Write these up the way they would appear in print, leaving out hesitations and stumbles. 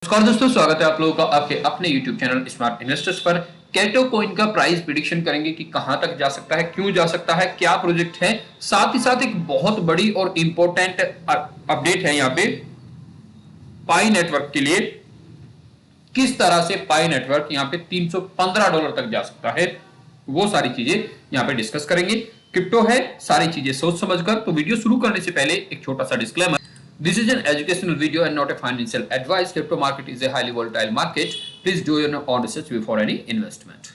नमस्कार दोस्तों, स्वागत है आप लोगों का आपके अपने YouTube चैनल स्मार्ट इन्वेस्टर्स पर। कैटो कॉइन का प्राइस प्रिडिक्शन करेंगे कि कहां तक जा सकता है, क्यों जा सकता है, क्या प्रोजेक्ट है। साथ ही साथ एक बहुत बड़ी और इंपॉर्टेंट अपडेट है यहाँ पे पाई नेटवर्क के लिए। किस तरह से पाई नेटवर्क यहाँ पे $315 तक जा सकता है, वो सारी चीजें यहाँ पे डिस्कस करेंगे। क्रिप्टो है, सारी चीजें सोच समझकर। तो वीडियो शुरू करने से पहले एक छोटा सा disclaimer. This is an educational video and not a financial advice. Crypto market is a highly volatile market. Please do your own research before any investment.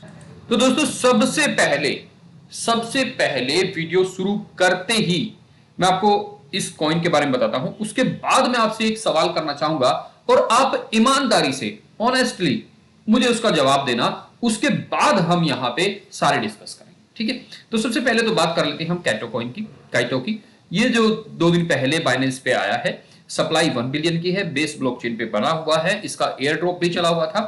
तो दोस्तों सबसे पहले वीडियो शुरू करते ही मैं आपको इस कॉइन के बारे में बताता हूं। उसके बाद मैं आपसे एक सवाल करना चाहूंगा और आप ईमानदारी से, ऑनेस्टली मुझे उसका जवाब देना। उसके बाद हम यहां पे सारे डिस्कस करेंगे, ठीक है। तो सबसे पहले तो बात कर लेते हैं हम काइटो की। ये जो 2 दिन पहले बाइनेंस पे आया है, सप्लाई 1 बिलियन की है, बेस ब्लॉकचेन पे बना हुआ है, इसका एयर ड्रॉप भी चला हुआ था।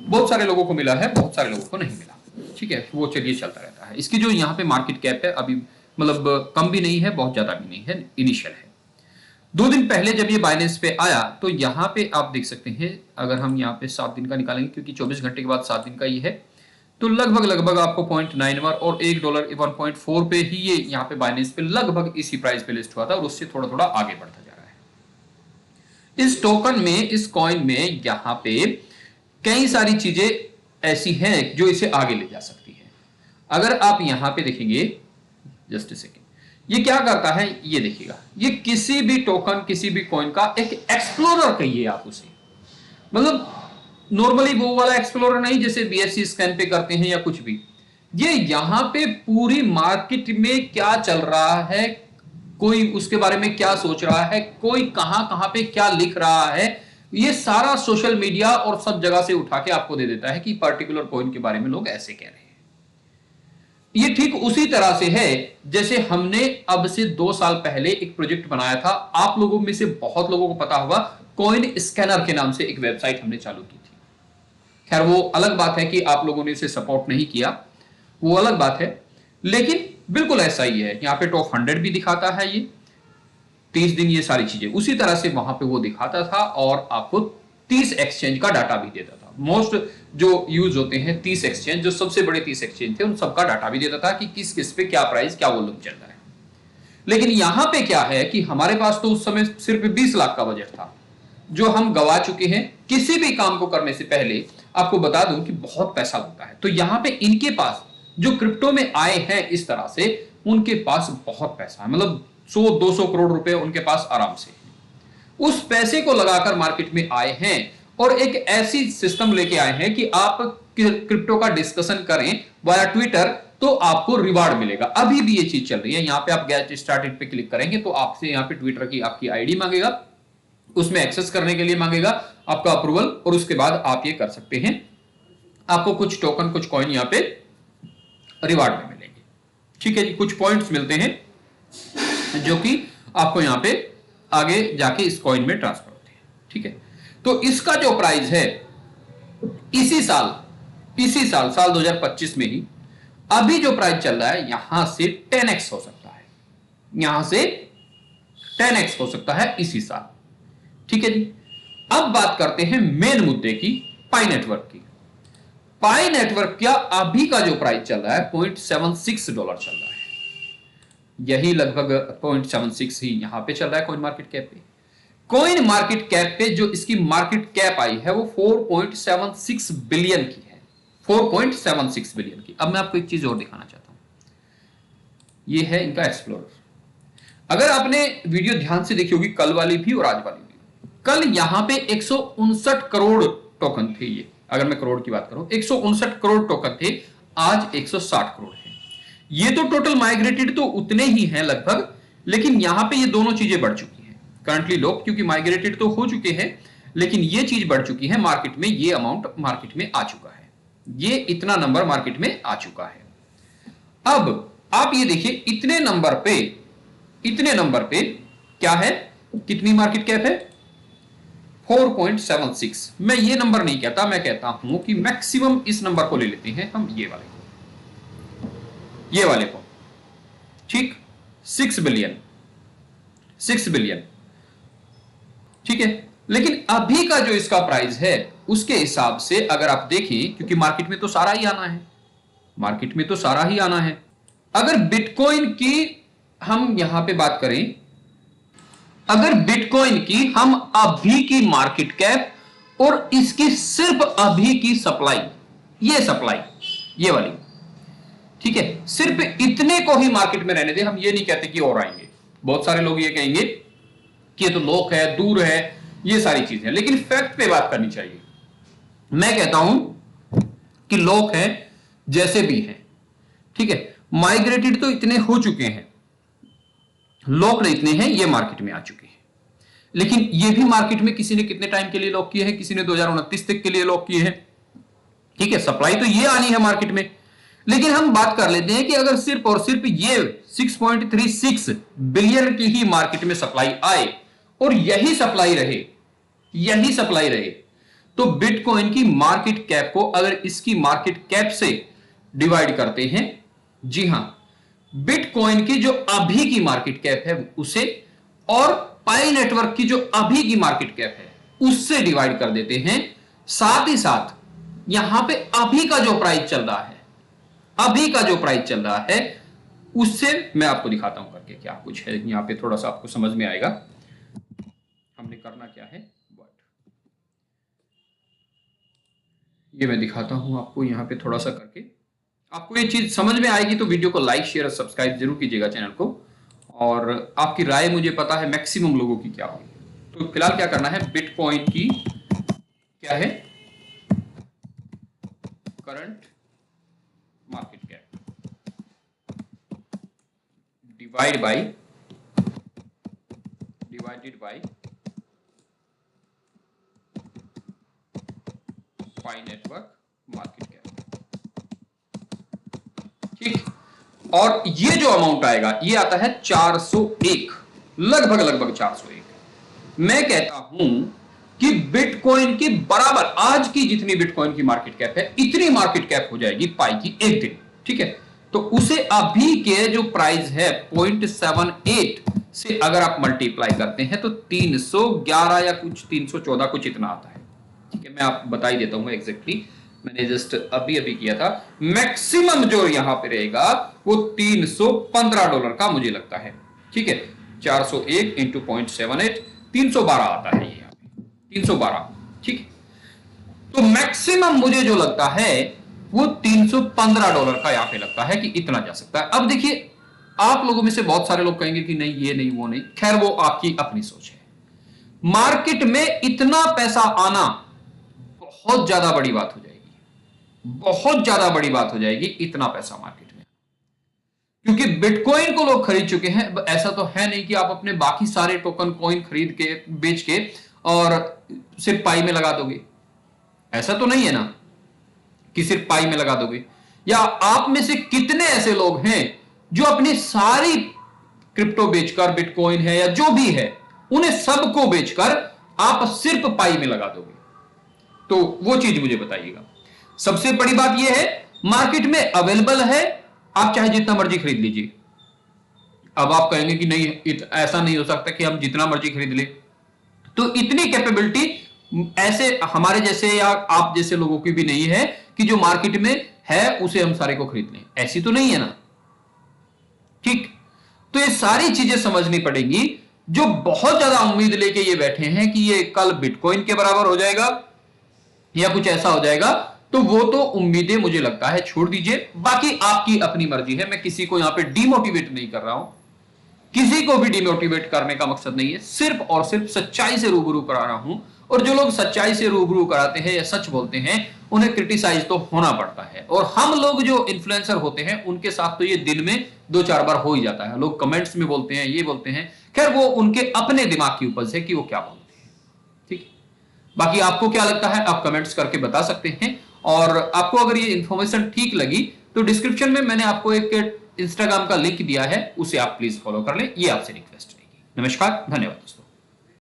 बहुत सारे लोगों को मिला है, बहुत सारे लोगों को नहीं मिला, ठीक है। वो चलिए चलता रहता है। इसकी जो यहाँ पे मार्केट कैप है अभी मतलब कम भी नहीं है, बहुत ज्यादा भी नहीं है, इनिशियल है। 2 दिन पहले जब ये बाइनेंस पे आया तो यहाँ पे आप देख सकते हैं, अगर हम यहाँ पे 7 दिन का निकालेंगे क्योंकि 24 घंटे के बाद 7 दिन का ये है, तो लगभग आपको 0.91 और $1 1.4 पे ही ये यहाँ पे बाइनेंस पे लगभग इसी प्राइस पे लिस्ट हुआ था और उससे थोड़ा थोड़ा आगे बढ़ता जा रहा है। इस टोकन में, इस कॉइन में यहाँ पे कई सारी चीजें ऐसी हैं जो इसे आगे ले जा सकती है। अगर आप यहाँ पे देखेंगे, जस्ट ए सेकेंड, ये क्या करता है ये देखिएगा। ये किसी भी टोकन, किसी भी कॉइन का एक एक्सप्लोरर कहिए आप उसे, मतलब नॉर्मली वो वाला एक्सप्लोरर नहीं जैसे BSC स्कैन पे करते हैं या कुछ भी। ये यहां पे पूरी मार्केट में क्या चल रहा है, कोई उसके बारे में क्या सोच रहा है, कोई कहां कहां पे क्या लिख रहा है, ये सारा सोशल मीडिया और सब जगह से उठा के आपको दे देता है कि पर्टिकुलर कॉइन के बारे में लोग ऐसे कह रहे हैं। ये ठीक उसी तरह से है जैसे हमने अब से 2 साल पहले एक प्रोजेक्ट बनाया था। आप लोगों में से बहुत लोगों को पता होगा, कॉइन स्कैनर के नाम से एक वेबसाइट हमने चालू की थी। खैर वो अलग बात है कि आप लोगों ने इसे सपोर्ट नहीं किया, वो अलग बात है, लेकिन बिल्कुल ऐसा ही है। यहाँ पे टॉप 100 भी दिखाता है, ये 30 दिन, ये सारी चीजें उसी तरह से वहां पे वो दिखाता था और आपको 30 एक्सचेंज का डाटा भी देता था। मोस्ट जो यूज होते हैं 30 एक्सचेंज, जो सबसे बड़े 30 एक्सचेंज थे, उन सबका डाटा भी देता था कि किस किस पे क्या प्राइस, क्या वॉल्यूम चल रहा है। लेकिन यहां पे क्या है कि हमारे पास तो उस समय सिर्फ 20 लाख का बजट था जो हम गवा चुके हैं। किसी भी काम को करने से पहले आपको बता दूं कि बहुत पैसा लगता है। तो यहां पे इनके पास जो क्रिप्टो में आए हैं इस तरह से, उनके पास बहुत पैसा है, मतलब 100-200 करोड़ रुपए उनके पास आराम से। उस पैसे को लगाकर मार्केट में आए हैं और एक ऐसी सिस्टम लेके आए हैं कि आप क्रिप्टो का डिस्कशन करें वाया ट्विटर तो आपको रिवार्ड मिलेगा। अभी भी ये चीज चल रही है। यहां पे आप गेट स्टार्टेड पे क्लिक करेंगे तो आपसे यहां पे ट्विटर की आपकी आईडी मांगेगा, उसमें एक्सेस करने के लिए मांगेगा आपका अप्रूवल, और उसके बाद आप ये कर सकते हैं। आपको कुछ टोकन, कुछ कॉइन यहां पे रिवार्ड में मिलेंगे, ठीक है जी। कुछ पॉइंट्स मिलते हैं जो कि आपको यहां पे आगे जाके इस कॉइन में ट्रांसफर होते हैं, ठीक है। तो इसका जो प्राइस है इसी साल 2025 में ही अभी जो प्राइस चल रहा है, यहां से 10x हो सकता है, यहां से 10x हो सकता है इसी साल, ठीक है जी। अब बात करते हैं मेन मुद्दे की, पाई नेटवर्क की। पाई नेटवर्क का अभी का जो प्राइस चल रहा है $0.76 चल रहा है। यही लगभग 0.76 ही यहां पे चल रहा है कॉइन मार्केट कैप पे। कॉइन मार्केट कैप पे जो इसकी मार्केट कैप आई है वो 4.76 बिलियन की है, 4.76 बिलियन की। अब मैं आपको एक चीज और दिखाना चाहता हूं, ये है इनका एक्सप्लोरर। अगर आपने वीडियो ध्यान से देखी होगी, कल वाली भी और आज वाली भी, कल यहां पे 159 करोड़ टोकन थे। ये अगर मैं करोड़ की बात करूं, 159 करोड़ टोकन थे, आज 160 करोड़ है। ये तो टोटल माइग्रेटेड तो उतने ही हैं लगभग, लेकिन यहां पे ये दोनों चीजें बढ़ चुकी हैं करंटली। लोग क्योंकि माइग्रेटेड तो हो चुके हैं, लेकिन ये चीज बढ़ चुकी है मार्केट में, ये अमाउंट मार्केट में आ चुका है, ये इतना नंबर मार्केट में आ चुका है। अब आप ये देखिए, इतने नंबर पे क्या है, कितनी मार्केट कैप है, 4.76। मैं ये नंबर नहीं कहता, मैं कहता हूं कि मैक्सिमम इस नंबर को ले लेते हैं हम, ये वाले को, ठीक, 6 बिलियन, ठीक है। लेकिन अभी का जो इसका प्राइस है उसके हिसाब से अगर आप देखें, क्योंकि मार्केट में तो सारा ही आना है, मार्केट में तो सारा ही आना है। अगर बिटकॉइन की हम यहां पे बात करें, अगर बिटकॉइन की हम अभी की मार्केट कैप और इसकी सिर्फ अभी की सप्लाई, ये सप्लाई ये वाली, ठीक है, सिर्फ इतने को ही मार्केट में रहने दे। हम ये नहीं कहते कि और आएंगे। बहुत सारे लोग ये कहेंगे कि ये तो लोक है, दूर है, ये सारी चीजें, लेकिन फैक्ट पे बात करनी चाहिए। मैं कहता हूं कि लोक है जैसे भी हैं, ठीक है, माइग्रेटेड तो इतने हो चुके हैं, लॉक इतने हैं, ये मार्केट में आ चुके हैं। लेकिन ये भी मार्केट में किसी ने कितने टाइम के लिए लॉक किए हैं, किसी ने 2029 तक के लिए लॉक किए हैं, ठीक है, सप्लाई तो ये आनी है मार्केट में। लेकिन हम बात कर लेते हैं कि अगर सिर्फ और सिर्फ ये 6.36 बिलियन की ही मार्केट में सप्लाई आए और यही सप्लाई रहे, तो बिटकॉइन की मार्केट कैप को अगर इसकी मार्केट कैप से डिवाइड करते हैं, जी हां, बिटकॉइन की जो अभी की मार्केट कैप है उसे और पाई नेटवर्क की जो अभी की मार्केट कैप है उससे डिवाइड कर देते हैं। साथ ही साथ यहां पे अभी का जो प्राइस चल रहा है उससे मैं आपको दिखाता हूं करके क्या कुछ है यहां पे, थोड़ा सा आपको समझ में आएगा हमने करना क्या है। ये मैं दिखाता हूं आपको यहां पे थोड़ा सा करके, आपको ये चीज समझ में आएगी तो वीडियो को लाइक शेयर और सब्सक्राइब जरूर कीजिएगा चैनल को। और आपकी राय मुझे पता है मैक्सिमम लोगों की क्या होगी। तो फिलहाल क्या करना है, बिटकॉइन की क्या है current market cap divided by pi network market cap, ठीक। और ये जो अमाउंट आएगा ये आता है 401, लगभग 401। मैं कहता हूं कि बिटकॉइन की बराबर आज की जितनी बिटकॉइन की मार्केट कैप है इतनी मार्केट कैप हो जाएगी पाई की एक दिन, ठीक है। तो उसे अभी के जो प्राइस है 0.78 से अगर आप मल्टीप्लाई करते हैं तो 311 या कुछ 314 कुछ इतना आता है, ठीक है। मैं आप बता ही देता हूं एग्जैक्टली, मैंने जस्ट अभी किया था। मैक्सिमम जो यहां पे रहेगा वो $315 का मुझे लगता है, ठीक है। 401 इंटू 0.78 312 आता है ये यहां पे 312, ठीक है। तो मैक्सिमम मुझे जो लगता है वो $315 का यहां पे लगता है कि इतना जा सकता है। अब देखिए, आप लोगों में से बहुत सारे लोग कहेंगे कि नहीं ये नहीं वो नहीं, खैर वो आपकी अपनी सोच है। मार्केट में इतना पैसा आना बहुत ज्यादा बड़ी बात हो जाएगी, बहुत ज्यादा बड़ी बात हो जाएगी इतना पैसा मार्केट में, क्योंकि बिटकॉइन को लोग खरीद चुके हैं। ऐसा तो है नहीं कि आप अपने बाकी सारे टोकन कॉइन खरीद के बेच के और सिर्फ पाई में लगा दोगे, ऐसा तो नहीं है ना कि सिर्फ पाई में लगा दोगे। या आप में से कितने ऐसे लोग हैं जो अपनी सारी क्रिप्टो बेचकर, बिटकॉइन है या जो भी है, उन्हें सबको बेचकर आप सिर्फ पाई में लगा दोगे? तो वो चीज मुझे बताइएगा। सबसे बड़ी बात यह है मार्केट में अवेलेबल है, आप चाहे जितना मर्जी खरीद लीजिए। अब आप कहेंगे कि नहीं ऐसा नहीं हो सकता कि हम जितना मर्जी खरीद ले, तो इतनी कैपेबिलिटी ऐसे हमारे जैसे या आप जैसे लोगों की भी नहीं है कि जो मार्केट में है उसे हम सारे को खरीद लें, ऐसी तो नहीं है ना, ठीक। तो ये सारी चीजें समझनी पड़ेगी। जो बहुत ज्यादा उम्मीद लेके ये बैठे हैं कि ये कल बिटकॉइन के बराबर हो जाएगा या कुछ ऐसा हो जाएगा, तो वो तो उम्मीदें मुझे लगता है छोड़ दीजिए। बाकी आपकी अपनी मर्जी है, मैं किसी को यहां पे डिमोटिवेट नहीं कर रहा हूं, किसी को भी डिमोटिवेट करने का मकसद नहीं है, सिर्फ और सिर्फ सच्चाई से रूबरू करा रहा हूं। और जो लोग सच्चाई से रूबरू कराते हैं या सच बोलते हैं उन्हें क्रिटिसाइज तो होना पड़ता है। और हम लोग जो इन्फ्लुएंसर होते हैं उनके साथ तो ये दिन में 2-4 बार हो ही जाता है। लोग कमेंट्स में बोलते हैं, ये बोलते हैं, खैर वो उनके अपने दिमाग की उपज है कि वो क्या बोलते हैं, ठीक। बाकी आपको क्या लगता है आप कमेंट्स करके बता सकते हैं। और आपको अगर ये इंफॉर्मेशन ठीक लगी तो डिस्क्रिप्शन में मैंने आपको एक इंस्टाग्राम का लिंक दिया है, उसे आप प्लीज फॉलो कर लें, ये आपसे रिक्वेस्ट रहेगी। नमस्कार, धन्यवाद दोस्तों।